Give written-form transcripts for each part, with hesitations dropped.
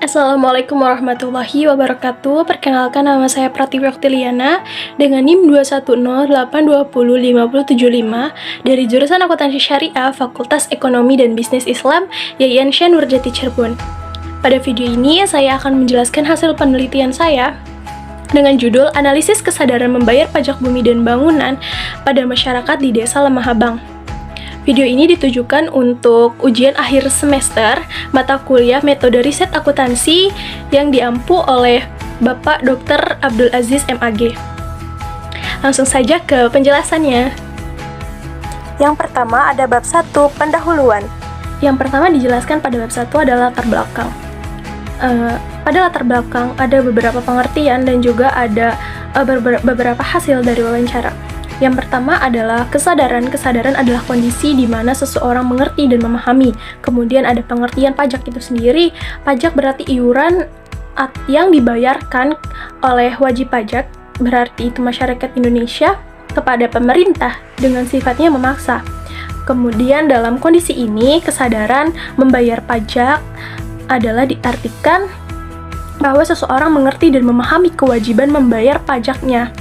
Assalamualaikum warahmatullahi wabarakatuh. Perkenalkan, nama saya Pratiwi Oktiliana dengan NIM 210820575 dari jurusan Akuntansi Syariah Fakultas Ekonomi dan Bisnis Islam YIN Syekh Nurjati Cirebon. Pada video ini saya akan menjelaskan hasil penelitian saya dengan judul Analisis Kesadaran Membayar Pajak Bumi dan Bangunan pada Masyarakat di Desa Lemah Abang. Video ini ditujukan untuk ujian akhir semester mata kuliah Metode Riset Akuntansi yang diampu oleh Bapak Dr. Abdul Aziz MAG. Langsung saja ke penjelasannya. Yang pertama ada bab 1, pendahuluan. Yang pertama dijelaskan pada bab 1 adalah latar belakang. Pada latar belakang ada beberapa pengertian dan juga ada beberapa hasil dari wawancara. Yang pertama adalah kesadaran. Kesadaran adalah kondisi di mana seseorang mengerti dan memahami. Kemudian ada pengertian pajak itu sendiri. Pajak berarti iuran yang dibayarkan oleh wajib pajak, berarti itu masyarakat Indonesia, kepada pemerintah dengan sifatnya memaksa. Kemudian dalam kondisi ini, kesadaran membayar pajak adalah diartikan bahwa seseorang mengerti dan memahami kewajiban membayar pajaknya.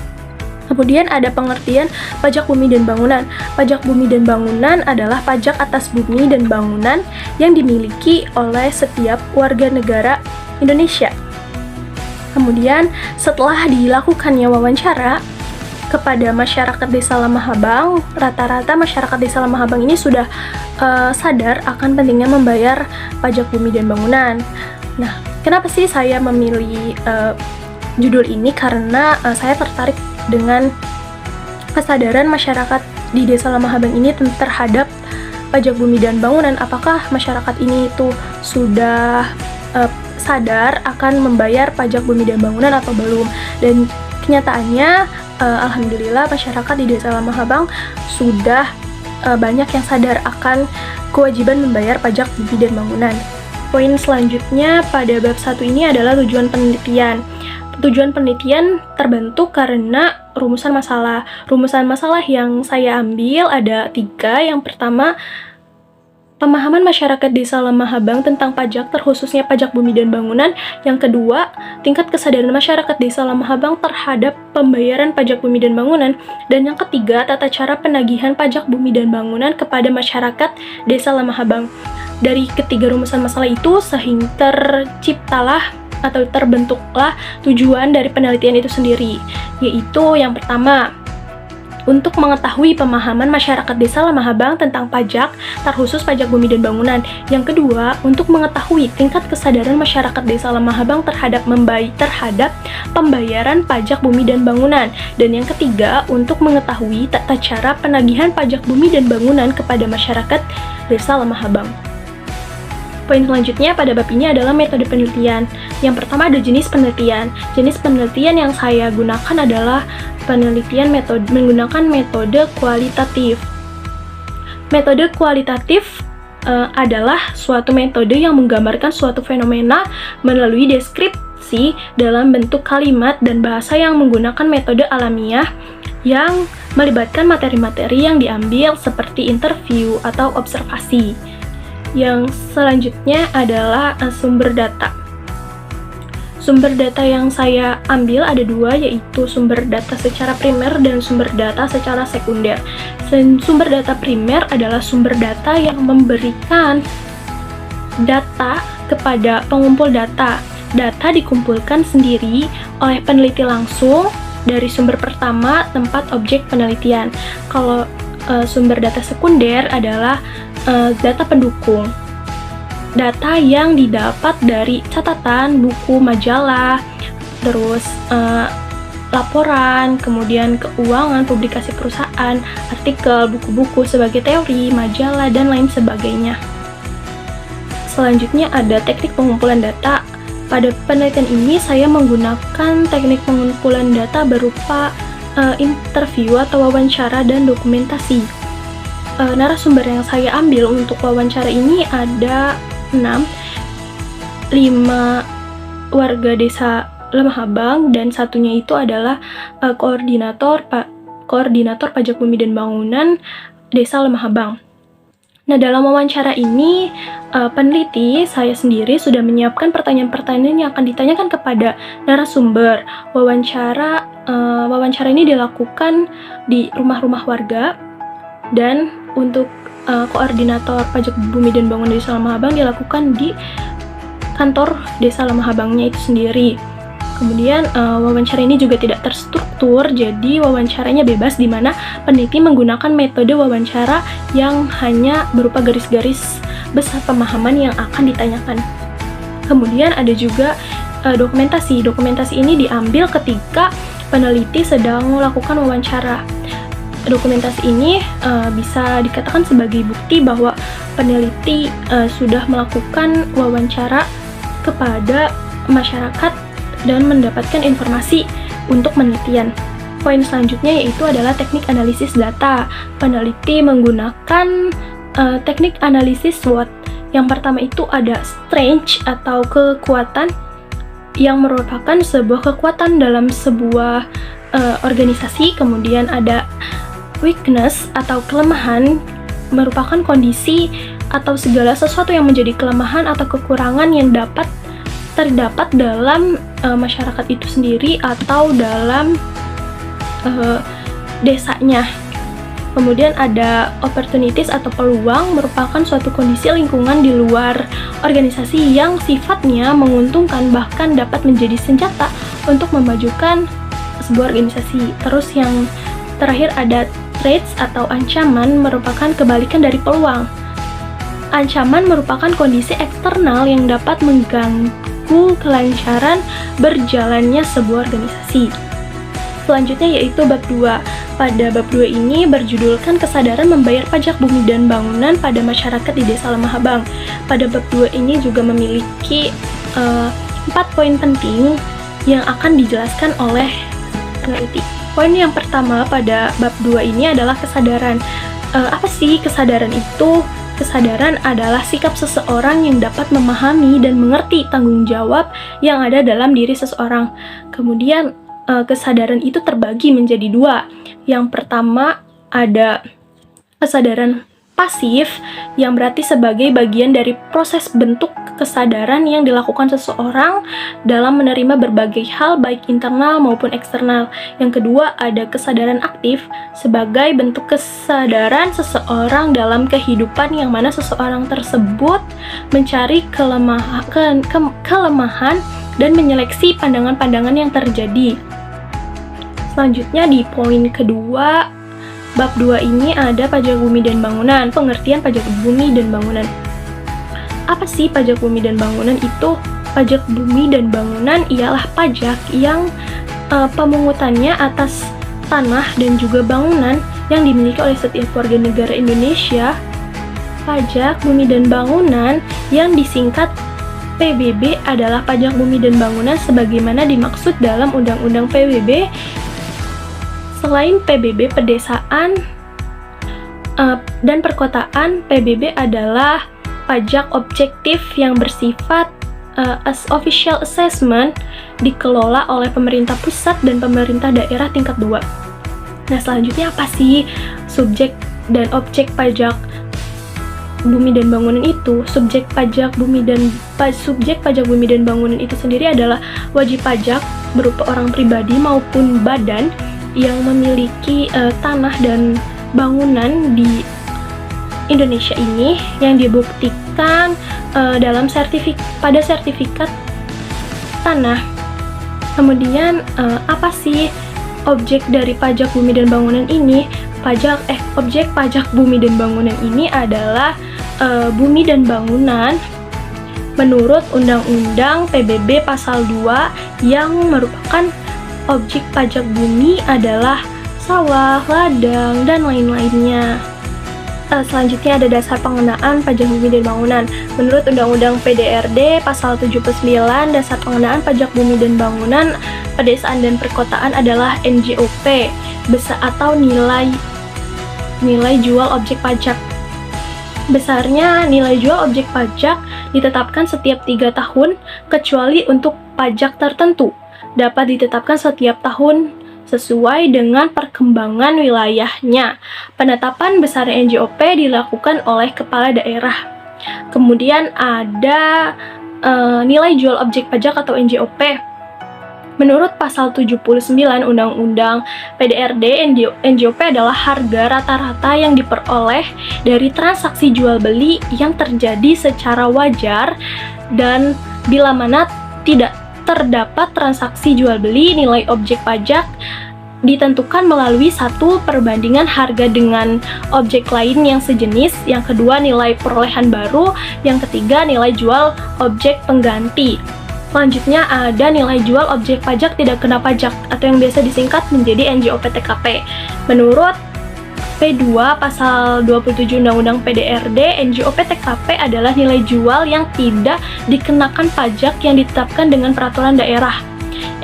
Kemudian ada pengertian pajak bumi dan bangunan. Pajak bumi dan bangunan adalah pajak atas bumi dan bangunan yang dimiliki oleh setiap warga negara Indonesia. Kemudian setelah dilakukannya wawancara kepada masyarakat Desa Lemah Abang, rata-rata masyarakat Desa Lemah Abang ini sudah sadar akan pentingnya membayar pajak bumi dan bangunan. Nah, kenapa sih saya memilih judul ini? Karena saya tertarik dengan kesadaran masyarakat di Desa Lemah Abang ini terhadap pajak bumi dan bangunan. Apakah masyarakat ini itu sudah sadar akan membayar pajak bumi dan bangunan atau belum? Dan kenyataannya, alhamdulillah masyarakat di Desa Lemah Abang sudah banyak yang sadar akan kewajiban membayar pajak bumi dan bangunan. Poin selanjutnya pada bab 1 ini adalah tujuan penelitian. Tujuan penelitian terbentuk karena rumusan masalah. Rumusan masalah yang saya ambil ada 3. Yang pertama, pemahaman masyarakat Desa Lemah Abang tentang pajak, terkhususnya pajak bumi dan bangunan. Yang kedua, tingkat kesadaran masyarakat Desa Lemah Abang terhadap pembayaran pajak bumi dan bangunan. Dan yang ketiga, tata cara penagihan pajak bumi dan bangunan kepada masyarakat Desa Lemah Abang. Dari ketiga rumusan masalah itu, sehingga terciptalah atau terbentuklah tujuan dari penelitian itu sendiri, yaitu yang pertama, untuk mengetahui pemahaman masyarakat Desa Lemah Abang tentang pajak, terkhusus pajak bumi dan bangunan. Yang kedua, untuk mengetahui tingkat kesadaran masyarakat Desa Lemah Abang terhadap pembayaran pajak bumi dan bangunan. Dan yang ketiga, untuk mengetahui tata cara penagihan pajak bumi dan bangunan kepada masyarakat Desa Lemah Abang. Poin selanjutnya pada bab ini adalah metode penelitian. Yang pertama ada jenis penelitian. Jenis penelitian yang saya gunakan adalah penelitian menggunakan metode kualitatif. Metode kualitatif adalah suatu metode yang menggambarkan suatu fenomena melalui deskripsi dalam bentuk kalimat dan bahasa yang menggunakan metode alamiah yang melibatkan materi-materi yang diambil seperti interview atau observasi. Yang selanjutnya adalah sumber data. Sumber data yang saya ambil ada 2, yaitu sumber data secara primer dan sumber data secara sekunder. Sumber data primer adalah sumber data yang memberikan data kepada pengumpul data. Data dikumpulkan sendiri oleh peneliti langsung dari sumber pertama tempat objek penelitian. Kalau sumber data sekunder adalah data pendukung. Data yang didapat dari catatan, buku, majalah, terus laporan, kemudian keuangan, publikasi perusahaan, artikel, buku-buku sebagai teori, majalah, dan lain sebagainya. Selanjutnya ada teknik pengumpulan data. Pada penelitian ini saya menggunakan teknik pengumpulan data berupa interview atau wawancara dan dokumentasi. Narasumber yang saya ambil untuk wawancara ini ada 5 warga Desa Lemah Abang dan satunya itu adalah koordinator pajak bumi dan bangunan Desa Lemah Abang. Nah, dalam wawancara ini, peneliti saya sendiri sudah menyiapkan pertanyaan-pertanyaan yang akan ditanyakan kepada narasumber. Wawancara ini dilakukan di rumah-rumah warga, dan untuk koordinator pajak bumi dan bangunan Desa Lamahabang dilakukan di kantor Desa Lamahabangnya itu sendiri. Kemudian wawancara ini juga tidak terstruktur, jadi wawancaranya bebas, di mana peneliti menggunakan metode wawancara yang hanya berupa garis-garis besar pemahaman yang akan ditanyakan. Kemudian ada juga dokumentasi. Dokumentasi ini diambil ketika peneliti sedang melakukan wawancara. Dokumentasi ini bisa dikatakan sebagai bukti bahwa peneliti sudah melakukan wawancara kepada masyarakat dan mendapatkan informasi untuk penelitian. Poin selanjutnya yaitu adalah teknik analisis data. Peneliti menggunakan teknik analisis SWOT. Yang pertama itu ada strength atau kekuatan, yang merupakan sebuah kekuatan dalam sebuah organisasi. Kemudian ada weakness atau kelemahan, merupakan kondisi atau segala sesuatu yang menjadi kelemahan atau kekurangan yang terdapat dalam masyarakat itu sendiri atau dalam desanya. Kemudian ada opportunities atau peluang, merupakan suatu kondisi lingkungan di luar organisasi yang sifatnya menguntungkan, bahkan dapat menjadi senjata untuk memajukan sebuah organisasi. Terus yang terakhir ada threats atau ancaman, merupakan kebalikan dari peluang. Ancaman merupakan kondisi eksternal yang dapat mengganggu kelancaran berjalannya sebuah organisasi. Selanjutnya yaitu bab 2. Pada bab 2 ini berjudulkan kesadaran membayar pajak bumi dan bangunan pada masyarakat di Desa Lamahabang. Pada bab 2 ini juga memiliki 4 poin penting yang akan dijelaskan oleh peneliti. Poin yang pertama pada bab 2 ini adalah kesadaran. Apa sih kesadaran itu? Kesadaran adalah sikap seseorang yang dapat memahami dan mengerti tanggung jawab yang ada dalam diri seseorang. Kemudian kesadaran itu terbagi menjadi 2. Yang pertama ada kesadaran pasif, yang berarti sebagai bagian dari proses bentuk kesadaran yang dilakukan seseorang dalam menerima berbagai hal baik internal maupun eksternal. Yang kedua ada kesadaran aktif, sebagai bentuk kesadaran seseorang dalam kehidupan yang mana seseorang tersebut mencari kelemahan dan menyeleksi pandangan-pandangan yang terjadi. Selanjutnya di poin kedua, bab 2 ini ada pajak bumi dan bangunan. Pengertian pajak bumi dan bangunan. Apa sih pajak bumi dan bangunan itu? Pajak bumi dan bangunan ialah pajak yang pemungutannya atas tanah dan juga bangunan yang dimiliki oleh setiap warga negara Indonesia. Pajak bumi dan bangunan yang disingkat PBB adalah pajak bumi dan bangunan sebagaimana dimaksud dalam Undang-Undang PBB. Selain PBB pedesaan dan perkotaan, PBB adalah pajak objektif yang bersifat as official assessment, dikelola oleh pemerintah pusat dan pemerintah daerah tingkat 2. Nah, selanjutnya apa sih subjek dan objek pajak bumi dan bangunan itu? Subjek pajak bumi dan bangunan itu sendiri adalah wajib pajak berupa orang pribadi maupun badan yang memiliki tanah dan bangunan di Indonesia ini, yang dibuktikan dalam sertifikat tanah. Kemudian apa sih objek dari pajak bumi dan bangunan ini? Objek pajak bumi dan bangunan ini adalah bumi dan bangunan menurut Undang-Undang PBB Pasal 2, yang merupakan objek pajak bumi adalah sawah, ladang, dan lain-lainnya. Selanjutnya ada dasar pengenaan pajak bumi dan bangunan. Menurut Undang-Undang PDRD Pasal 79, dasar pengenaan pajak bumi dan bangunan pedesaan dan perkotaan adalah NJOP, atau nilai jual objek pajak. Besarnya nilai jual objek pajak ditetapkan setiap 3 tahun, kecuali untuk pajak tertentu dapat ditetapkan setiap tahun sesuai dengan perkembangan wilayahnya. Penetapan besar NJOP dilakukan oleh kepala daerah. Kemudian ada nilai jual objek pajak atau NJOP. Menurut pasal 79 Undang-Undang PDRD, NJOP adalah harga rata-rata yang diperoleh dari transaksi jual beli yang terjadi secara wajar, dan bila mana tidak terdapat transaksi jual beli, nilai objek pajak ditentukan melalui satu perbandingan harga dengan objek lain yang sejenis, yang kedua nilai perolehan baru, yang ketiga nilai jual objek pengganti. Selanjutnya ada nilai jual objek pajak tidak kena pajak atau yang biasa disingkat menjadi NJOP TKP. Menurut P2 pasal 27 Undang-Undang PDRD, NJOP TKP adalah nilai jual yang tidak dikenakan pajak yang ditetapkan dengan peraturan daerah.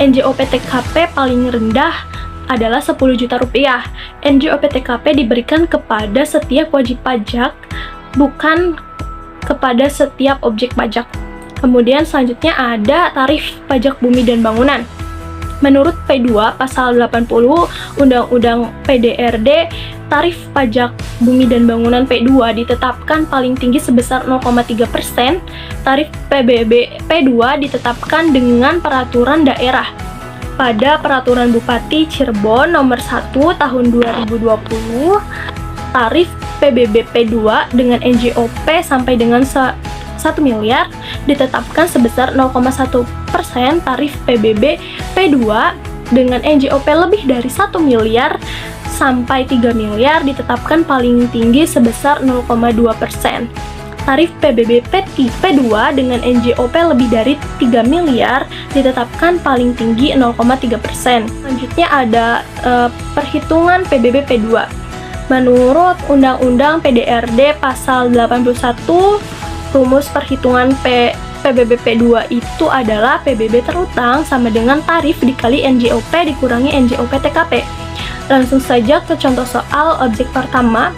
NJOP TKP paling rendah adalah 10 juta rupiah. NJOP TKP diberikan kepada setiap wajib pajak, bukan kepada setiap objek pajak. Kemudian selanjutnya ada tarif pajak bumi dan bangunan. Menurut P2 pasal 80 Undang-Undang PDRD, tarif pajak bumi dan bangunan P2 ditetapkan paling tinggi sebesar 0,3%. Tarif PBB P2 ditetapkan dengan peraturan daerah. Pada peraturan Bupati Cirebon nomor 1 tahun 2020, tarif PBB P2 dengan NJOP sampai dengan 1 miliar ditetapkan sebesar 0,1%. Tarif PBB P2 dengan NJOP lebih dari 1 miliar sampai 3 miliar ditetapkan paling tinggi sebesar 0,2%. Tarif PBB P2 dengan NJOP lebih dari 3 miliar ditetapkan paling tinggi 0,3%. Selanjutnya ada perhitungan PBB P2. Menurut Undang-Undang PDRD pasal 81, rumus perhitungan PBB P2 itu adalah PBB terutang sama dengan tarif dikali NJOP dikurangi NJOP TKP. Langsung saja ke contoh soal objek pertama.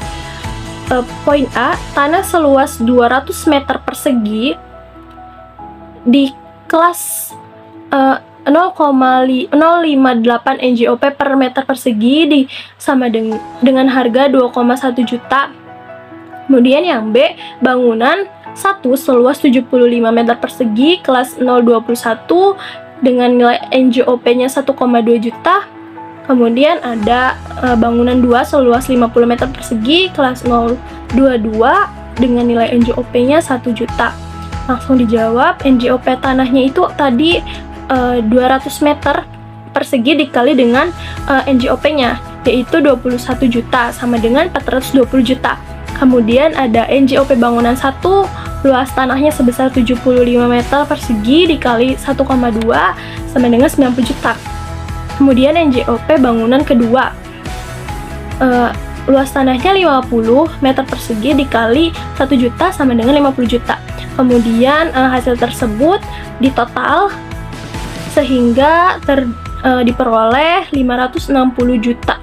Poin A, tanah seluas 200 meter persegi di kelas 0,058 NJOP per meter persegi sama dengan harga 2,1 juta. Kemudian yang B, bangunan 1 seluas 75 meter persegi kelas 021 dengan nilai NJOP-nya 1,2 juta. Kemudian ada bangunan 2 seluas 50 meter persegi kelas 022 dengan nilai NJOP-nya 1 juta. Langsung dijawab, NJOP tanahnya itu tadi 200 meter persegi dikali dengan NJOP-nya, yaitu 21 juta sama dengan 420 juta. Kemudian ada NJOP bangunan 1, luas tanahnya sebesar 75 meter persegi dikali 1,2 sama dengan 90 juta. Kemudian NJOP bangunan kedua, luas tanahnya 50 meter persegi dikali 1 juta sama dengan 50 juta. Kemudian hasil tersebut ditotal sehingga diperoleh 560 juta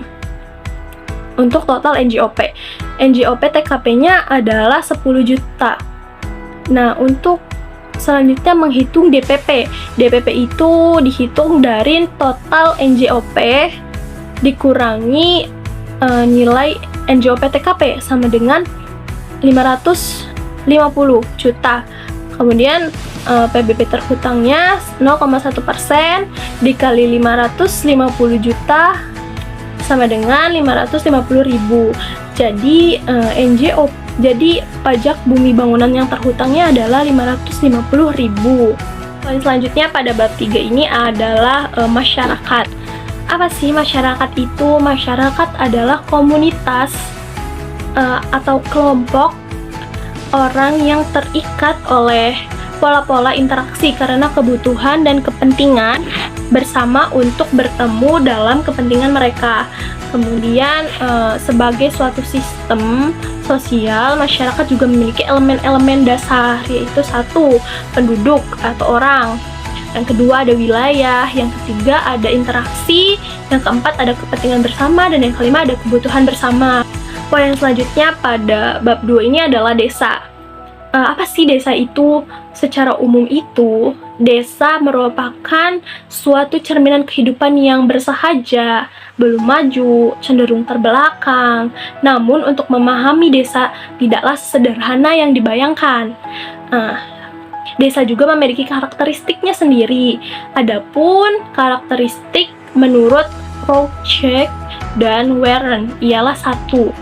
untuk total NJOP. NJOP TKP-nya adalah 10 juta. Nah, untuk selanjutnya menghitung DPP. DPP itu dihitung dari total NJOP dikurangi nilai NJOP TKP sama dengan 550 juta. Kemudian PBB terhutangnya 0,1% dikali 550 juta sama dengan 550.000. Jadi pajak bumi bangunan yang terhutangnya adalah 550.000. Poin selanjutnya pada bab 3 ini adalah masyarakat. Apa sih masyarakat itu? Masyarakat adalah komunitas atau kelompok orang yang terikat oleh pola-pola interaksi karena kebutuhan dan kepentingan bersama untuk bertemu dalam kepentingan mereka. Kemudian sebagai suatu sistem sosial, masyarakat juga memiliki elemen-elemen dasar, yaitu 1, penduduk atau orang, yang kedua ada wilayah, yang ketiga ada interaksi, yang keempat ada kepentingan bersama, dan yang kelima ada kebutuhan bersama. Poin selanjutnya pada bab 2 ini adalah desa. Apa sih desa itu? Secara umum itu, desa merupakan suatu cerminan kehidupan yang bersahaja, belum maju, cenderung terbelakang. Namun untuk memahami desa tidaklah sederhana yang dibayangkan. Desa juga memiliki karakteristiknya sendiri. Adapun karakteristik menurut Rothschild dan Warren ialah satu,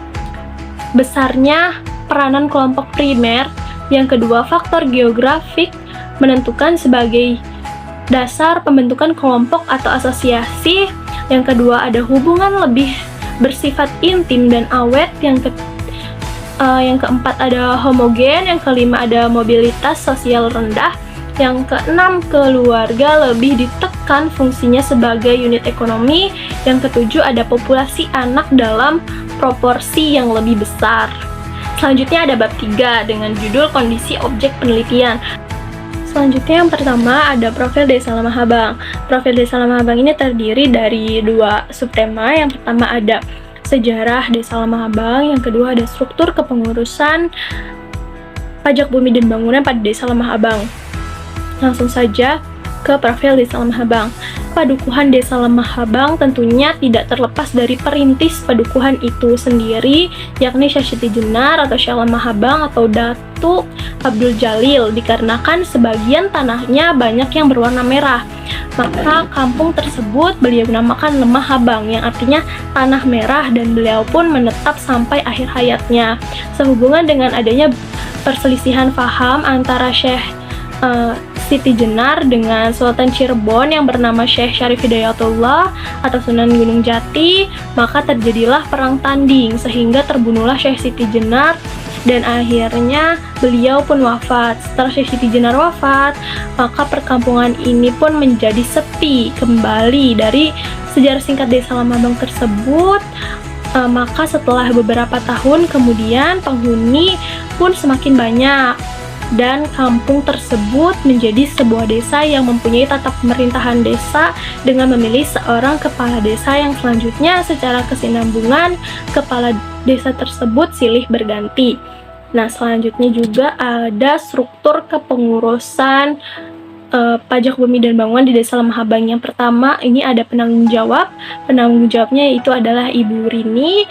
besarnya peranan kelompok primer. Yang kedua, faktor geografik menentukan sebagai dasar pembentukan kelompok atau asosiasi. Yang kedua, ada hubungan lebih bersifat intim dan awet. Yang keempat, ada homogen. Yang kelima, ada mobilitas sosial rendah. Yang keenam, keluarga lebih ditekan fungsinya sebagai unit ekonomi. Yang ketujuh, ada populasi anak dalam proporsi yang lebih besar. Selanjutnya ada bab 3 dengan judul kondisi objek penelitian. Selanjutnya yang pertama ada profil Desa Lemah Habang. Profil Desa Lemah Habang ini terdiri dari 2 subtema. Yang pertama ada sejarah Desa Lemah Habang, yang kedua ada struktur kepengurusan pajak bumi dan bangunan pada Desa Lemah Habang. Langsung saja ke profil Desa Lemah Habang. Padukuhan Desa Lemah Habang tentunya tidak terlepas dari perintis padukuhan itu sendiri, yakni Syekh Siti Jenar atau Syekh Lemah Habang atau Datuk Abdul Jalil, dikarenakan sebagian tanahnya banyak yang berwarna merah. Maka kampung tersebut beliau namakan Lemah Habang, yang artinya tanah merah, dan beliau pun menetap sampai akhir hayatnya. Sehubungan dengan adanya perselisihan paham antara Syekh Siti Jenar dengan Sultan Cirebon yang bernama Syekh Syarif Hidayatullah atau Sunan Gunung Jati, maka terjadilah perang tanding sehingga terbunuhlah Syekh Siti Jenar dan akhirnya beliau pun wafat. Setelah Syekh Siti Jenar wafat, maka perkampungan ini pun menjadi sepi kembali. Dari sejarah singkat Desa Lemah Habang tersebut, maka setelah beberapa tahun kemudian penghuni pun semakin banyak dan kampung tersebut menjadi sebuah desa yang mempunyai tata pemerintahan desa dengan memilih seorang kepala desa yang selanjutnya secara kesinambungan kepala desa tersebut silih berganti. Nah, selanjutnya juga ada struktur kepengurusan pajak bumi dan bangunan di Desa Lemah Habang. Yang pertama, ini ada penanggung jawab. Penanggung jawabnya yaitu adalah Ibu Rini.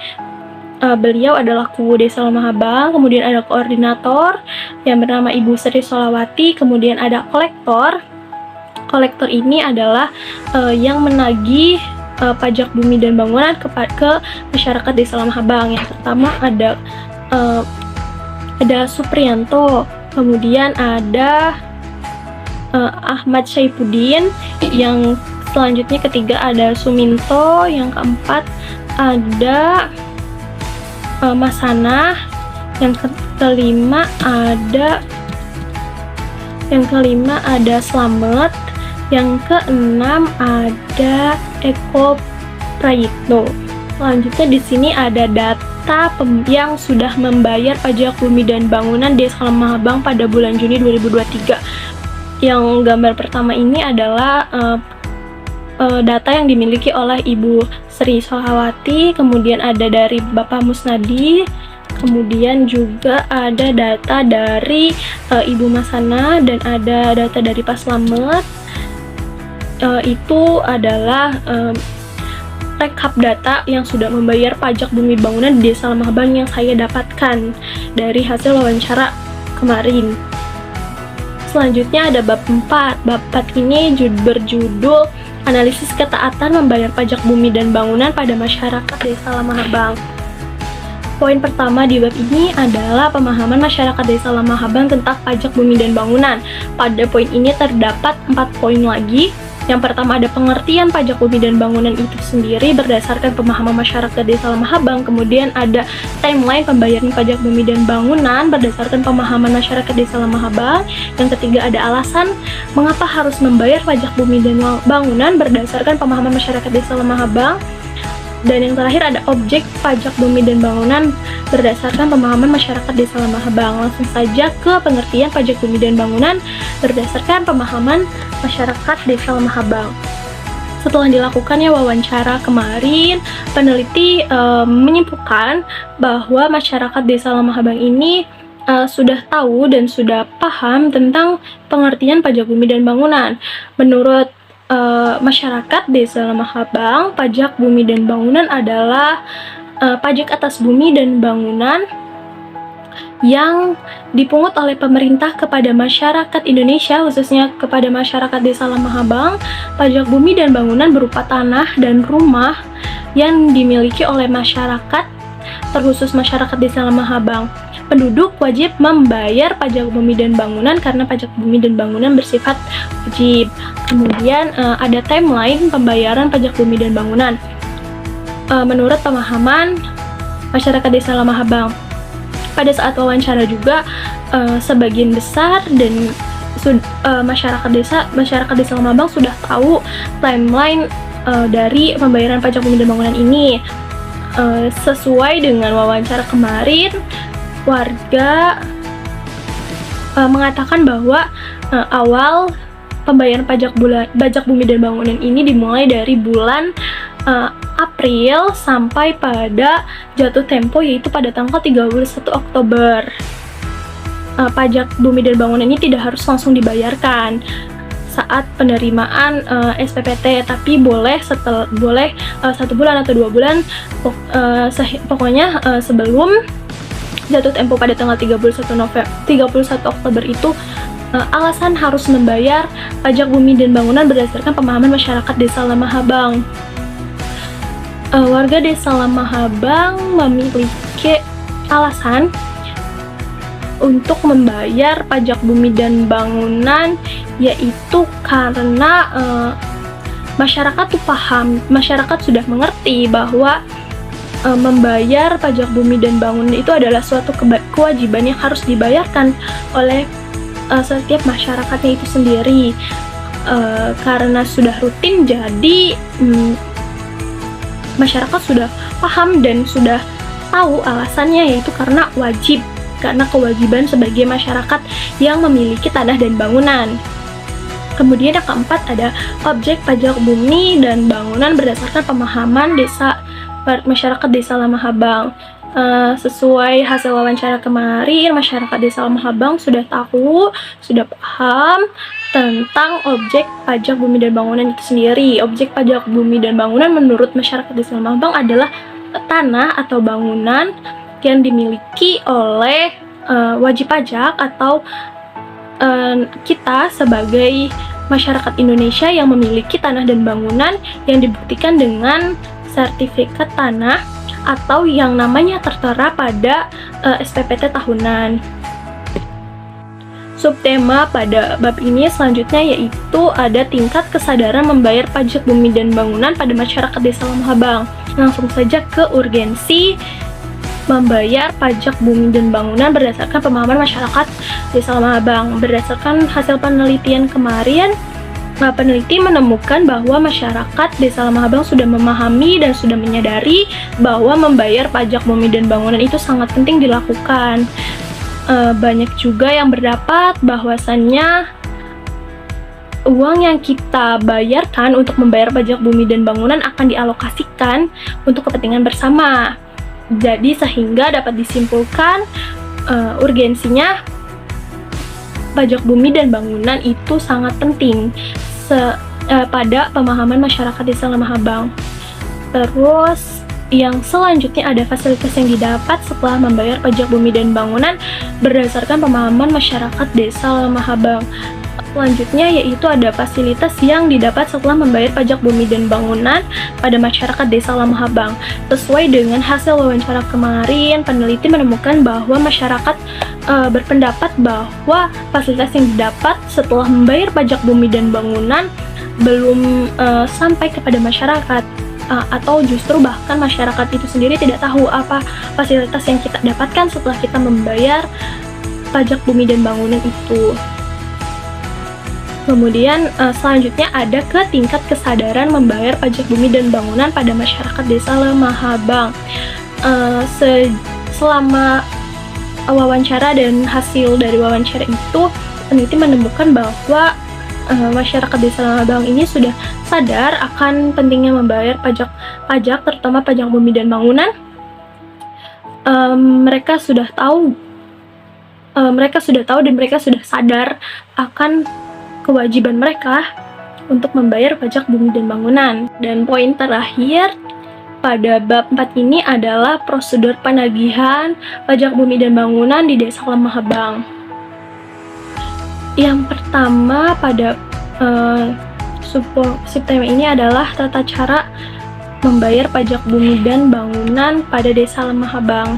Beliau adalah Kuwu Desa Lemah Habang. Kemudian ada koordinator yang bernama Ibu Sri Solawati. Kemudian ada kolektor. Kolektor ini adalah yang menagih pajak bumi dan bangunan ke masyarakat Desa Lemah Habang. Yang pertama ada Supriyanto. Kemudian ada Ahmad Syaifuddin. Yang selanjutnya ketiga ada Suminto. Yang keempat ada Mas Hanah. Yang kelima ada Slamet. Yang keenam ada Eko Prayitno. Selanjutnya di sini ada data yang sudah membayar pajak bumi dan bangunan Desa Lemah Habang pada bulan Juni 2023. Yang gambar pertama ini adalah data yang dimiliki oleh Ibu Sri Solawati, kemudian ada dari Bapak Musnadi, kemudian juga ada data dari Ibu Masana, dan ada data dari Pak Slamet. Itu adalah rekap data yang sudah membayar pajak bumi bangunan di Desa Lemah Habang yang saya dapatkan dari hasil wawancara kemarin. Selanjutnya ada bab 4. Bab 4 ini berjudul analisis ketaatan membayar pajak bumi dan bangunan pada masyarakat Desa Lemah Habang. Poin pertama di bab ini adalah pemahaman masyarakat Desa Lemah Habang tentang pajak bumi dan bangunan. Pada poin ini terdapat 4 poin lagi. Yang pertama ada pengertian pajak bumi dan bangunan itu sendiri berdasarkan pemahaman masyarakat Desa Lemah Habang. Kemudian ada timeline pembayaran pajak bumi dan bangunan berdasarkan pemahaman masyarakat Desa Lemah Habang. Yang ketiga ada alasan mengapa harus membayar pajak bumi dan bangunan berdasarkan pemahaman masyarakat Desa Lemah Habang. Dan yang terakhir ada objek pajak bumi dan bangunan berdasarkan pemahaman masyarakat Desa Lemah Habang. Langsung saja ke pengertian pajak bumi dan bangunan berdasarkan pemahaman masyarakat Desa Lemah Habang. Setelah dilakukannya wawancara kemarin, peneliti menyimpulkan bahwa masyarakat Desa Lemah Habang ini sudah tahu dan sudah paham tentang pengertian pajak bumi dan bangunan. Menurut masyarakat Desa Lamahabang, pajak bumi dan bangunan adalah pajak atas bumi dan bangunan yang dipungut oleh pemerintah kepada masyarakat Indonesia, khususnya kepada masyarakat Desa Lamahabang. Pajak bumi dan bangunan berupa tanah dan rumah yang dimiliki oleh masyarakat, terkhusus masyarakat Desa Lamahabang. Penduduk wajib membayar pajak bumi dan bangunan karena pajak bumi dan bangunan bersifat wajib. Kemudian ada timeline pembayaran pajak bumi dan bangunan. Menurut pemahaman masyarakat Desa Lamahabang, pada saat wawancara juga sebagian besar dan masyarakat Desa Lamahabang sudah tahu timeline dari pembayaran pajak bumi dan bangunan ini. Sesuai dengan wawancara kemarin, warga mengatakan bahwa awal pembayaran pajak bumi dan bangunan ini dimulai dari bulan April sampai pada jatuh tempo, yaitu pada tanggal 31 Oktober. Pajak bumi dan bangunan ini tidak harus langsung dibayarkan saat penerimaan SPPT, tapi boleh 1 bulan atau 2 bulan, pokoknya sebelum jatuh tempo pada tanggal 31 Oktober itu. Alasan harus membayar pajak bumi dan bangunan berdasarkan pemahaman masyarakat Desa Lamahabang. Warga Desa Lamahabang memiliki alasan untuk membayar pajak bumi dan bangunan, yaitu karena masyarakat tuh paham, masyarakat sudah mengerti bahwa membayar pajak bumi dan bangunan itu adalah suatu kewajiban yang harus dibayarkan oleh setiap masyarakatnya itu sendiri. Karena sudah rutin, jadi masyarakat sudah paham dan sudah tahu alasannya, yaitu karena wajib, karena kewajiban sebagai masyarakat yang memiliki tanah dan bangunan. Kemudian yang keempat ada objek pajak bumi dan bangunan berdasarkan pemahaman masyarakat Desa Lamahabang. Sesuai hasil wawancara kemarin, masyarakat Desa Lamahabang sudah tahu, sudah paham tentang objek pajak bumi dan bangunan itu sendiri. Objek pajak bumi dan bangunan menurut masyarakat Desa Lamahabang adalah tanah atau bangunan yang dimiliki oleh wajib pajak atau kita sebagai masyarakat Indonesia yang memiliki tanah dan bangunan yang dibuktikan dengan sertifikat tanah atau yang namanya tertera pada SPPT tahunan. Subtema pada bab ini selanjutnya yaitu ada tingkat kesadaran membayar pajak bumi dan bangunan pada masyarakat Desa Lamahabang. Langsung saja ke urgensi membayar pajak bumi dan bangunan berdasarkan pemahaman masyarakat Desa Lamahabang. Berdasarkan hasil penelitian kemarin, peneliti menemukan bahwa masyarakat Desa Lamahabang sudah memahami dan sudah menyadari bahwa membayar pajak bumi dan bangunan itu sangat penting dilakukan. Banyak juga yang berpendapat bahwasannya uang yang kita bayarkan untuk membayar pajak bumi dan bangunan akan dialokasikan untuk kepentingan bersama. Jadi sehingga dapat disimpulkan urgensinya pajak bumi dan bangunan itu sangat penting pada pemahaman masyarakat Desa Lamahabang. Terus yang selanjutnya ada fasilitas yang didapat setelah membayar pajak bumi dan bangunan berdasarkan pemahaman masyarakat Desa Lamahabang. Selanjutnya yaitu ada fasilitas yang didapat setelah membayar pajak bumi dan bangunan pada masyarakat Desa Lamahabang. Sesuai dengan hasil wawancara kemarin, peneliti menemukan bahwa masyarakat berpendapat bahwa fasilitas yang didapat setelah membayar pajak bumi dan bangunan belum sampai kepada masyarakat, atau justru bahkan masyarakat itu sendiri tidak tahu apa fasilitas yang kita dapatkan setelah kita membayar pajak bumi dan bangunan itu. Kemudian selanjutnya ada ke tingkat kesadaran membayar pajak bumi dan bangunan pada masyarakat Desa Lamahabang. Selama wawancara dan hasil dari wawancara itu, peneliti menemukan bahwa masyarakat Desa Lamahabang ini sudah sadar akan pentingnya membayar pajak terutama pajak bumi dan bangunan. Mereka sudah tahu mereka sudah tahu dan mereka sudah sadar akan kewajiban mereka untuk membayar pajak bumi dan bangunan. Dan poin terakhir pada bab 4 ini adalah prosedur penagihan pajak bumi dan bangunan di Desa Lemah Habang. Yang pertama pada subtema ini adalah tata cara membayar pajak bumi dan bangunan pada Desa Lemah Habang.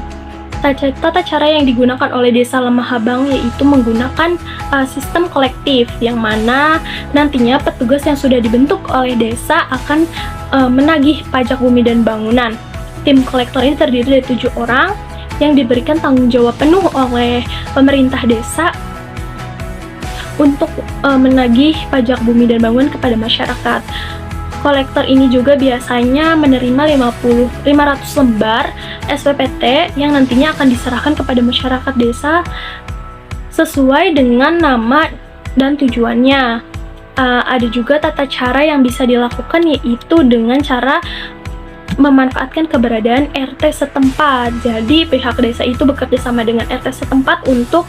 Tata cara yang digunakan oleh Desa Lemah Habang yaitu menggunakan sistem kolektif, yang mana nantinya petugas yang sudah dibentuk oleh desa akan menagih pajak bumi dan bangunan. Tim kolektor ini terdiri dari 7 orang yang diberikan tanggung jawab penuh oleh pemerintah desa untuk menagih pajak bumi dan bangunan kepada masyarakat. Kolektor ini juga biasanya menerima 500 lembar SPPT yang nantinya akan diserahkan kepada masyarakat desa sesuai dengan nama dan tujuannya. Ada juga tata cara yang bisa dilakukan, yaitu dengan cara memanfaatkan keberadaan RT setempat. Jadi pihak desa itu bekerja sama dengan RT setempat untuk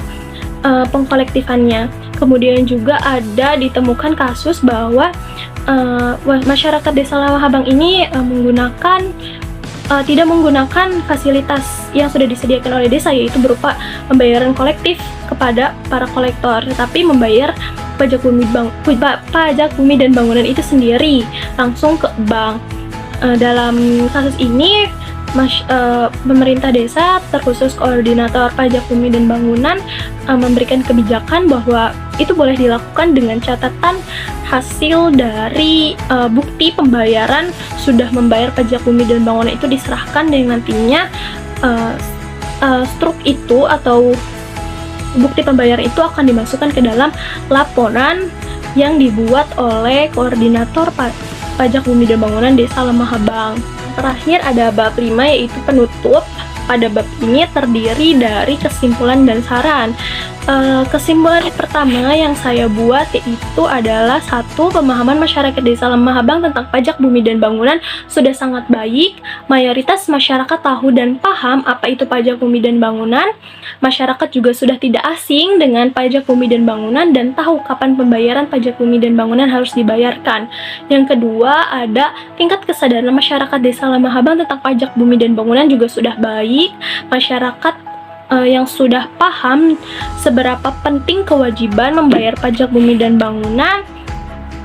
pengkolektifannya. Kemudian juga ada ditemukan kasus bahwa masyarakat Desa Lemah Habang ini tidak menggunakan fasilitas yang sudah disediakan oleh desa, yaitu berupa pembayaran kolektif kepada para kolektor, tetapi membayar pajak bumi dan bangunan itu sendiri langsung ke bank. Dalam kasus ini pemerintah desa, terkhusus koordinator pajak bumi dan bangunan, memberikan kebijakan bahwa itu boleh dilakukan dengan catatan hasil dari bukti pembayaran sudah membayar pajak bumi dan bangunan itu diserahkan, dan nantinya struk itu atau bukti pembayaran itu akan dimasukkan ke dalam laporan yang dibuat oleh koordinator pajak bumi dan bangunan Desa Lemah Habang. Terakhir ada bab 5, yaitu penutup. Pada bab ini terdiri dari kesimpulan dan saran. Kesimpulan pertama yang saya buat yaitu adalah 1. Pemahaman masyarakat Desa Lemah Habang tentang pajak bumi dan bangunan sudah sangat baik. Mayoritas masyarakat tahu dan paham apa itu pajak bumi dan bangunan. Masyarakat juga sudah tidak asing dengan pajak bumi dan bangunan dan tahu kapan pembayaran pajak bumi dan bangunan harus dibayarkan. Yang kedua, ada tingkat kesadaran masyarakat Desa Lemah Habang tentang pajak bumi dan bangunan juga sudah baik. Masyarakat yang sudah paham seberapa penting kewajiban membayar pajak bumi dan bangunan.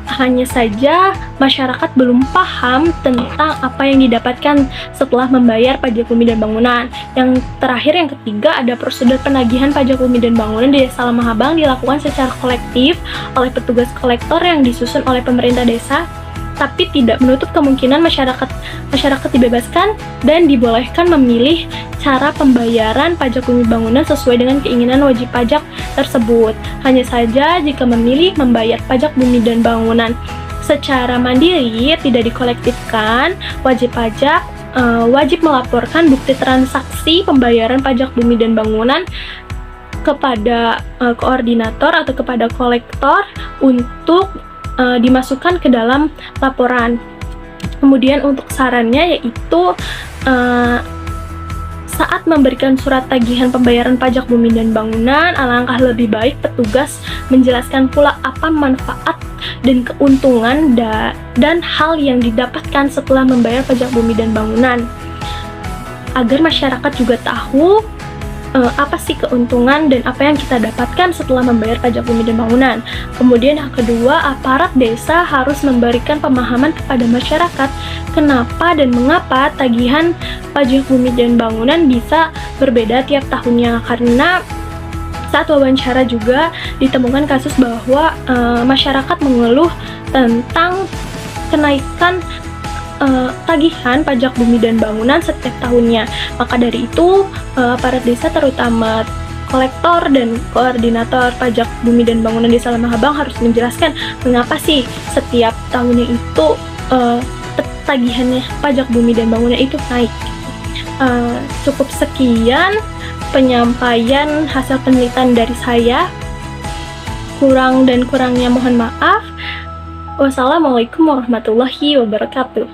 Hanya saja masyarakat belum paham tentang apa yang didapatkan setelah membayar pajak bumi dan bangunan. Yang terakhir, yang ketiga, ada prosedur penagihan pajak bumi dan bangunan di Desa Lemah Habang dilakukan secara kolektif oleh petugas kolektor yang disusun oleh pemerintah desa, tapi tidak menutup kemungkinan masyarakat dibebaskan dan dibolehkan memilih cara pembayaran pajak bumi bangunan sesuai dengan keinginan wajib pajak tersebut. Hanya saja jika memilih membayar pajak bumi dan bangunan secara mandiri, tidak dikolektifkan, wajib pajak wajib melaporkan bukti transaksi pembayaran pajak bumi dan bangunan kepada koordinator atau kepada kolektor untuk dimasukkan ke dalam laporan. Kemudian untuk sarannya yaitu saat memberikan surat tagihan pembayaran pajak bumi dan bangunan, alangkah lebih baik petugas menjelaskan pula apa manfaat dan keuntungan dan hal yang didapatkan setelah membayar pajak bumi dan bangunan, agar masyarakat juga tahu apa sih keuntungan dan apa yang kita dapatkan setelah membayar pajak bumi dan bangunan. Kemudian yang kedua, aparat desa harus memberikan pemahaman kepada masyarakat kenapa dan mengapa tagihan pajak bumi dan bangunan bisa berbeda tiap tahunnya, karena saat wawancara juga ditemukan kasus bahwa masyarakat mengeluh tentang kenaikan tagihan pajak bumi dan bangunan setiap tahunnya. Maka dari itu, aparat desa terutama kolektor dan koordinator pajak bumi dan bangunan Desa Lemah Habang harus menjelaskan mengapa sih setiap tahunnya itu tagihannya pajak bumi dan bangunan itu naik. Cukup sekian penyampaian hasil penelitian dari saya. Kurang dan kurangnya mohon maaf. Wassalamualaikum warahmatullahi wabarakatuh.